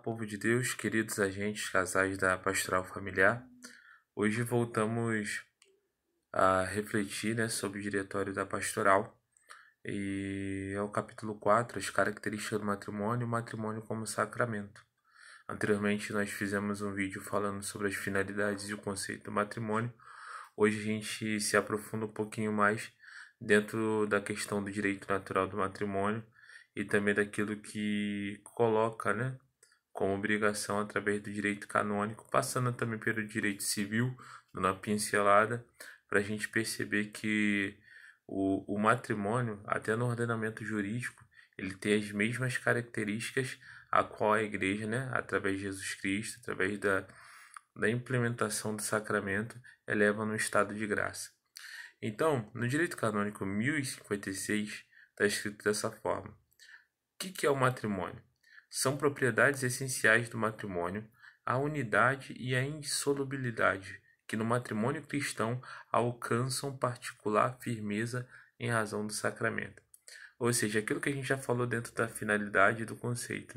povo de Deus, queridos agentes, casais da Pastoral Familiar. Hoje voltamos a refletir, sobre o diretório da Pastoral. E é o capítulo 4, as características do matrimônio e o matrimônio como sacramento. Anteriormente nós fizemos um vídeo falando sobre as finalidades e o conceito do matrimônio. Hoje a gente se aprofunda um pouquinho mais dentro da questão do direito natural do matrimônio e também daquilo que coloca, como obrigação através do direito canônico, passando também pelo direito civil, dando uma pincelada, para a gente perceber que o matrimônio, até no ordenamento jurídico, ele tem as mesmas características a qual a igreja, através de Jesus Cristo, através da implementação do sacramento, eleva no estado de graça. Então, no direito canônico 1056, está escrito dessa forma: o que é o matrimônio? São propriedades essenciais do matrimônio a unidade e a indissolubilidade, que no matrimônio cristão alcançam particular firmeza em razão do sacramento. Ou seja, aquilo que a gente já falou dentro da finalidade do conceito,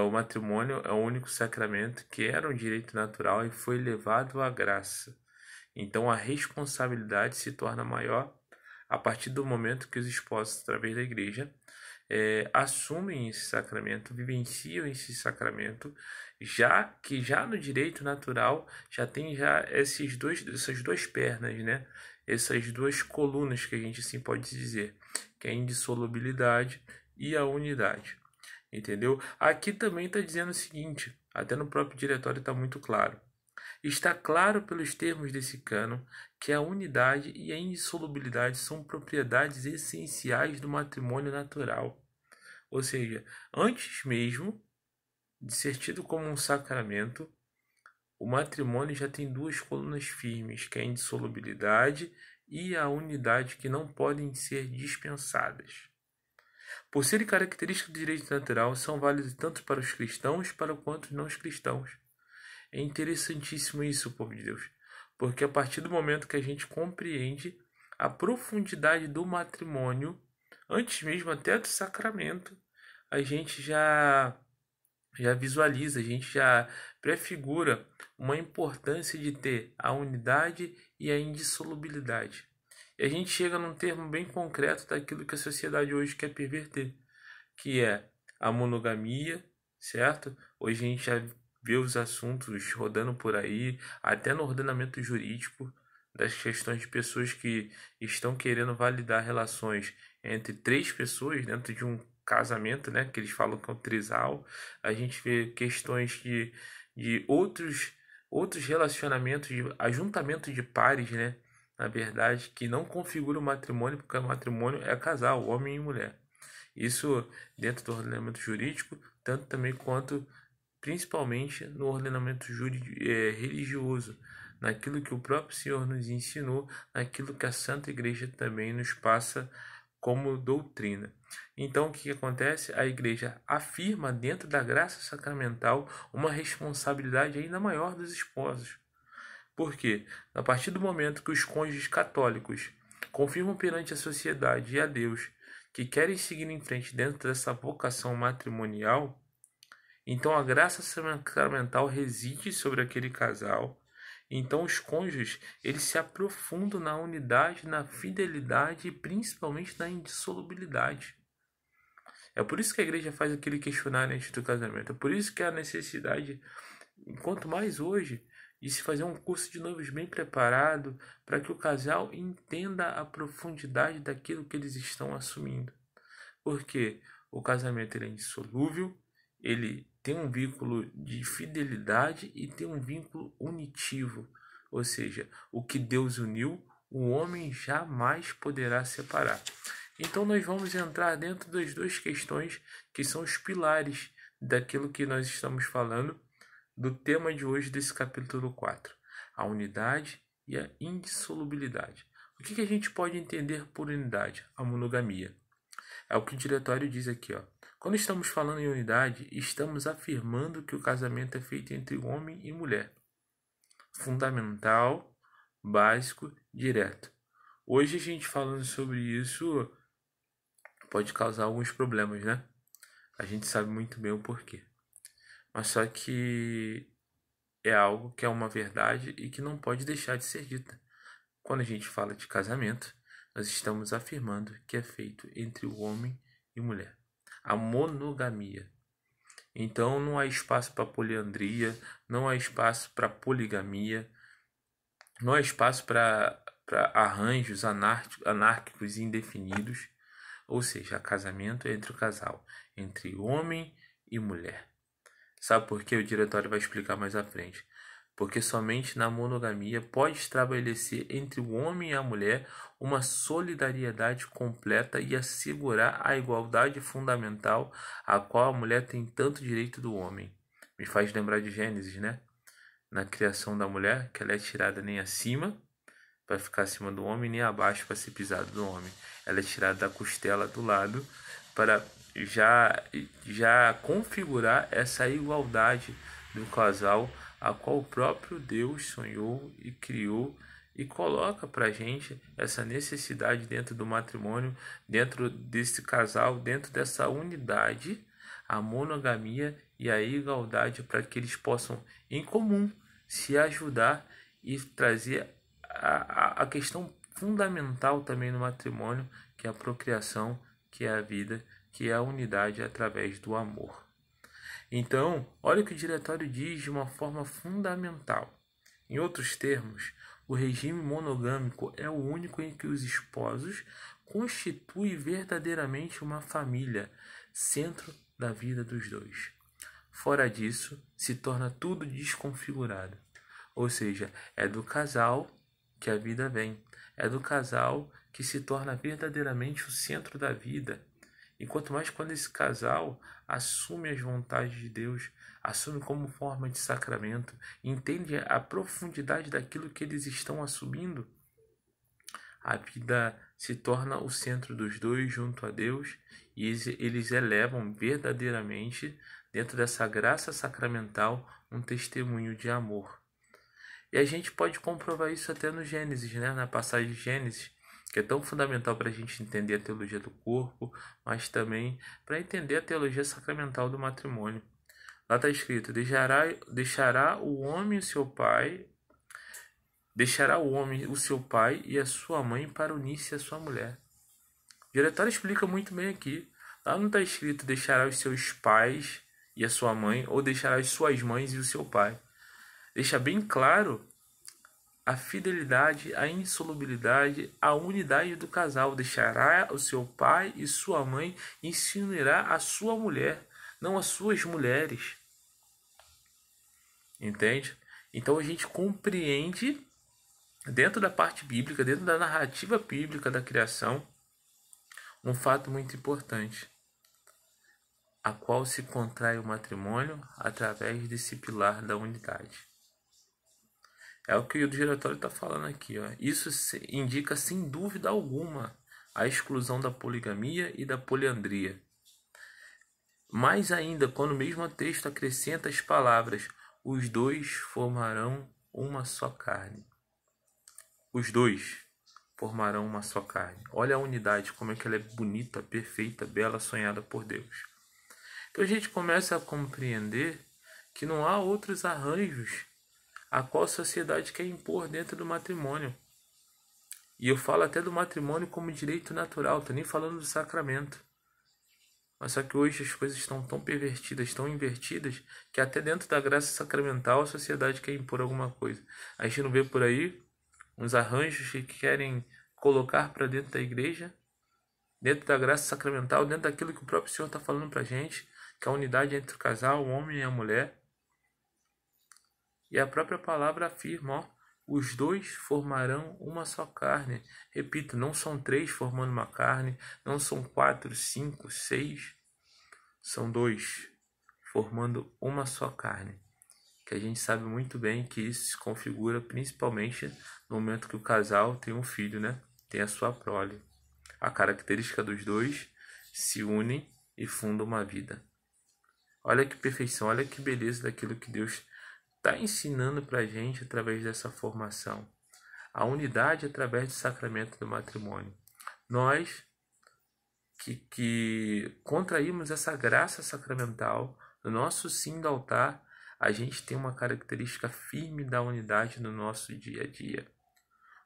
O matrimônio é o único sacramento que era um direito natural e foi levado à graça. Então a responsabilidade se torna maior a partir do momento que os esposos, através da igreja, assumem esse sacramento, vivenciam esse sacramento, já que já no direito natural já tem essas duas pernas, essas duas colunas que a gente assim pode dizer, que é a indissolubilidade e a unidade, entendeu? Aqui também está dizendo o seguinte, até no próprio diretório está muito claro: está claro pelos termos desse cânon que a unidade e a indissolubilidade são propriedades essenciais do matrimônio natural. Ou seja, antes mesmo de ser tido como um sacramento, o matrimônio já tem duas colunas firmes, que é a indissolubilidade e a unidade, que não podem ser dispensadas. Por serem características do direito natural, são válidas tanto para os cristãos quanto os não cristãos. É interessantíssimo isso, povo de Deus, porque a partir do momento que a gente compreende a profundidade do matrimônio, antes mesmo até do sacramento, a gente já visualiza, a gente já prefigura uma importância de ter a unidade e a indissolubilidade. E a gente chega num termo bem concreto daquilo que a sociedade hoje quer perverter, que é a monogamia, certo? Hoje a gente já vê os assuntos rodando por aí, até no ordenamento jurídico, das questões de pessoas que estão querendo validar relações entre três pessoas dentro de um casamento, que eles falam que é um trisal. A gente vê questões de outros relacionamentos, de ajuntamento de pares, na verdade, que não configura o matrimônio, porque o matrimônio é casal, homem e mulher. Isso dentro do ordenamento jurídico, tanto também quanto principalmente no ordenamento religioso, naquilo que o próprio Senhor nos ensinou, naquilo que a Santa Igreja também nos passa como doutrina. Então, o que acontece? A Igreja afirma dentro da graça sacramental uma responsabilidade ainda maior dos esposos. Por quê? A partir do momento que os cônjuges católicos confirmam perante a sociedade e a Deus que querem seguir em frente dentro dessa vocação matrimonial, então a graça sacramental reside sobre aquele casal. Então os cônjuges, eles se aprofundam na unidade, na fidelidade e principalmente na indissolubilidade. É por isso que a igreja faz aquele questionário antes do casamento. É por isso que há necessidade, quanto mais hoje, de se fazer um curso de noivos bem preparado, para que o casal entenda a profundidade daquilo que eles estão assumindo. Porque o casamento ele é indissolúvel, ele tem um vínculo de fidelidade e tem um vínculo unitivo. Ou seja, o que Deus uniu, o homem jamais poderá separar. Então nós vamos entrar dentro das duas questões que são os pilares daquilo que nós estamos falando, do tema de hoje desse capítulo 4, a unidade e a indissolubilidade. O que a gente pode entender por unidade? A monogamia. É o que o diretório diz aqui, ó. Quando estamos falando em unidade, estamos afirmando que o casamento é feito entre homem e mulher. Fundamental, básico, direto. Hoje a gente falando sobre isso pode causar alguns problemas, A gente sabe muito bem o porquê. mas só que é algo que é uma verdade e que não pode deixar de ser dita. Quando a gente fala de casamento, nós estamos afirmando que é feito entre o homem e mulher. A monogamia. Então não há espaço para poliandria, não há espaço para poligamia, não há espaço para arranjos anárquicos e indefinidos, ou seja, casamento é entre o casal, entre homem e mulher. Sabe por quê? O diretório vai explicar mais à frente. Porque somente na monogamia pode estabelecer entre o homem e a mulher uma solidariedade completa e assegurar a igualdade fundamental a qual a mulher tem tanto direito do homem. Me faz lembrar de Gênesis, né? Na criação da mulher, que ela é tirada nem acima para ficar acima do homem, nem abaixo para ser pisada do homem. Ela é tirada da costela do lado para já configurar essa igualdade do casal, a qual o próprio Deus sonhou e criou e coloca para a gente essa necessidade dentro do matrimônio, dentro desse casal, dentro dessa unidade, a monogamia e a igualdade para que eles possam em comum se ajudar e trazer a questão fundamental também no matrimônio, que é a procriação, que é a vida, que é a unidade através do amor. Então, olha o que o diretório diz de uma forma fundamental. Em outros termos, o regime monogâmico é o único em que os esposos constituem verdadeiramente uma família, centro da vida dos dois. Fora disso, se torna tudo desconfigurado. Ou seja, é do casal que a vida vem. É do casal que se torna verdadeiramente o centro da vida. E quanto mais quando esse casal assume as vontades de Deus, assume como forma de sacramento, entende a profundidade daquilo que eles estão assumindo, a vida se torna o centro dos dois junto a Deus e eles elevam verdadeiramente, dentro dessa graça sacramental, um testemunho de amor. E a gente pode comprovar isso até no Gênesis, né? Na passagem de Gênesis, que é tão fundamental para a gente entender a teologia do corpo, mas também para entender a teologia sacramental do matrimônio. Lá está escrito: deixará o homem o seu pai, deixará o homem o seu pai e a sua mãe para unir-se à sua mulher. O diretório explica muito bem aqui. Lá não está escrito deixará os seus pais e a sua mãe, ou deixará as suas mães e o seu pai. Deixa bem claro a fidelidade, a insolubilidade, a unidade do casal. Deixará o seu pai e sua mãe e se unirá à sua mulher, não às suas mulheres. Entende? Então a gente compreende, dentro da parte bíblica, dentro da narrativa bíblica da criação, um fato muito importante, a qual se contrai o matrimônio através desse pilar da unidade. É o que o diretório está falando aqui. Ó. Isso indica, sem dúvida alguma, a exclusão da poligamia e da poliandria. Mais ainda, quando o mesmo texto acrescenta as palavras: os dois formarão uma só carne. Os dois formarão uma só carne. Olha a unidade, como é que ela é bonita, perfeita, bela, sonhada por Deus. Então a gente começa a compreender que não há outros arranjos a qual a sociedade quer impor dentro do matrimônio. E eu falo até do matrimônio como direito natural, estou nem falando do sacramento. Mas só que hoje as coisas estão tão pervertidas, tão invertidas, que até dentro da graça sacramental a sociedade quer impor alguma coisa. A gente não vê por aí uns arranjos que querem colocar para dentro da igreja, dentro da graça sacramental, dentro daquilo que o próprio Senhor está falando para a gente, que é a unidade entre o casal, o homem e a mulher. E a própria palavra afirma, ó, os dois formarão uma só carne. Repito, não são três formando uma carne, não são 4, 5, 6. São dois formando uma só carne. Que a gente sabe muito bem que isso se configura principalmente no momento que o casal tem um filho, né? Tem a sua prole. A característica dos dois se unem e fundam uma vida. Olha que perfeição, olha que beleza daquilo que Deus está ensinando para a gente através dessa formação. A unidade através do sacramento do matrimônio. Nós que contraímos essa graça sacramental, No nosso sim do altar, a gente tem uma característica firme da unidade no nosso dia a dia.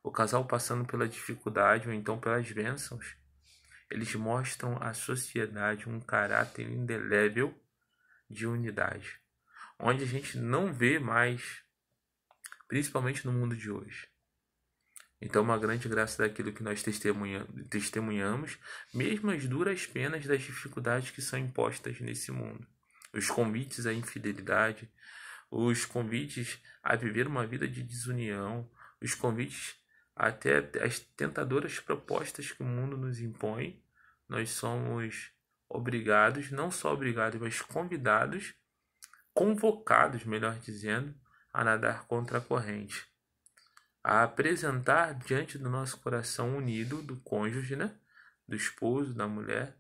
O casal passando pela dificuldade ou então pelas bênçãos, eles mostram à sociedade um caráter indelével de unidade, onde a gente não vê mais, principalmente no mundo de hoje. Então, uma grande graça daquilo que nós testemunhamos, mesmo as duras penas das dificuldades que são impostas nesse mundo. Os convites à infidelidade, os convites a viver uma vida de desunião, os convites até as tentadoras propostas que o mundo nos impõe, nós somos obrigados, não só obrigados, mas convidados, convocados, melhor dizendo, a nadar contra a corrente, a apresentar diante do nosso coração unido, do cônjuge, né? Do esposo, da mulher,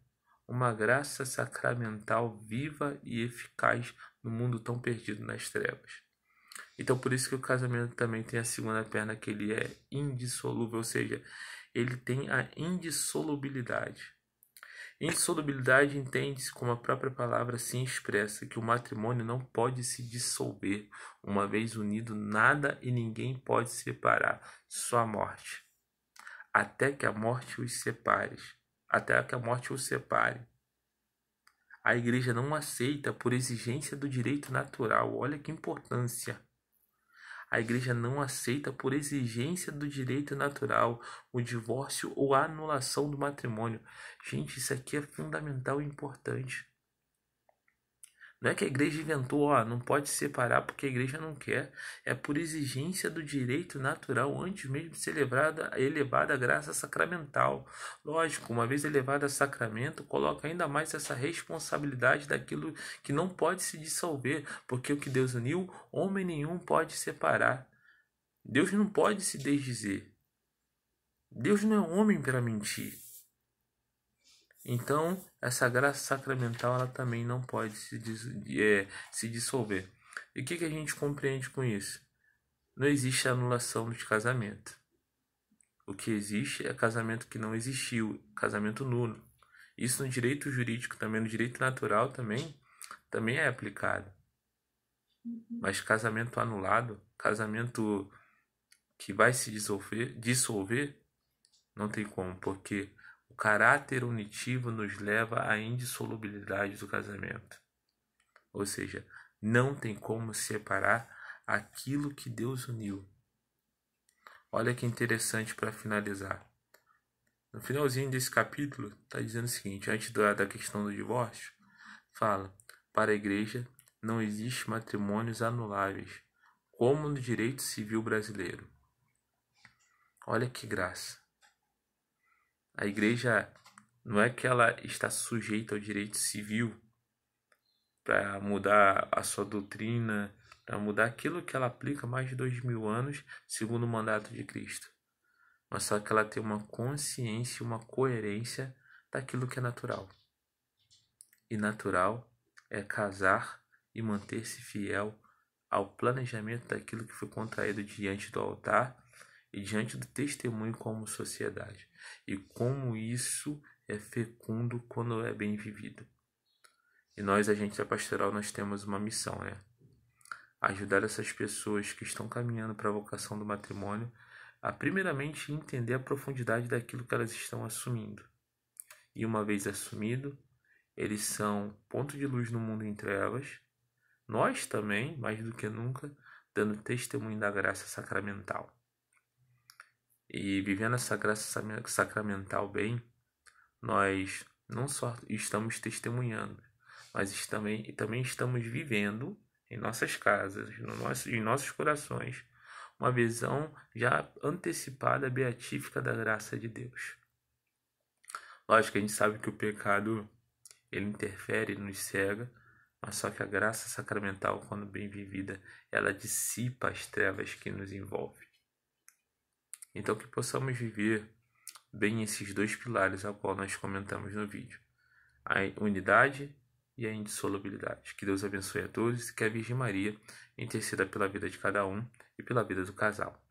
uma graça sacramental viva e eficaz no mundo tão perdido nas trevas. Então, por isso que o casamento também tem a segunda perna, que ele é indissolúvel, ou seja, ele tem a indissolubilidade. Insolubilidade entende-se como a própria palavra se expressa, que o matrimônio não pode se dissolver. Uma vez unido, nada e ninguém pode separar, só a morte. Até que a morte os separe. Até que a morte os separe. A igreja não aceita por exigência do direito natural. Olha que importância. A igreja não aceita por exigência do direito natural o divórcio ou a anulação do matrimônio. Gente, isso aqui é fundamental e importante. Não é que a igreja inventou, não pode separar porque a igreja não quer. É por exigência do direito natural, antes mesmo de ser elevada a graça sacramental. Lógico, uma vez elevada a sacramento, coloca ainda mais essa responsabilidade daquilo que não pode se dissolver, porque o que Deus uniu, homem nenhum pode separar. Deus não pode se desdizer. Deus não é homem para mentir. Então, essa graça sacramental ela também não pode se dissolver. E o que a gente compreende com isso? Não existe anulação de casamento. O que existe é casamento que não existiu, casamento nulo. Isso no direito jurídico também, no direito natural também é aplicado. Mas casamento anulado, casamento que vai se dissolver, não tem como, porque o caráter unitivo nos leva à indissolubilidade do casamento. Ou seja, não tem como separar aquilo que Deus uniu. Olha que interessante para finalizar. No finalzinho desse capítulo, está dizendo o seguinte, antes da questão do divórcio, fala, para a igreja não existe matrimônios anuláveis, como no direito civil brasileiro. Olha que graça. A igreja não é que ela está sujeita ao direito civil para mudar a sua doutrina, para mudar aquilo que ela aplica há mais de 2000 anos, segundo o mandato de Cristo. Mas só que ela tem uma consciência, uma coerência daquilo que é natural. E natural é casar e manter-se fiel ao planejamento daquilo que foi contraído diante do altar e diante do testemunho como sociedade. E como isso é fecundo quando é bem vivido. E nós, agentes da pastoral, nós temos uma missão, né? Ajudar essas pessoas que estão caminhando para a vocação do matrimônio a primeiramente entender a profundidade daquilo que elas estão assumindo. E uma vez assumido, eles são ponto de luz no mundo em trevas. Nós também, mais do que nunca, dando testemunho da graça sacramental. E vivendo essa graça sacramental bem, nós não só estamos testemunhando, mas também estamos vivendo em nossas casas, em nossos corações, uma visão já antecipada, beatífica da graça de Deus. Lógico que a gente sabe que o pecado ele interfere, nos cega, mas só que a graça sacramental, quando bem vivida, ela dissipa as trevas que nos envolvem. Então que possamos viver bem esses dois pilares a qual nós comentamos no vídeo. A unidade e a indissolubilidade. Que Deus abençoe a todos e que a Virgem Maria interceda pela vida de cada um e pela vida do casal.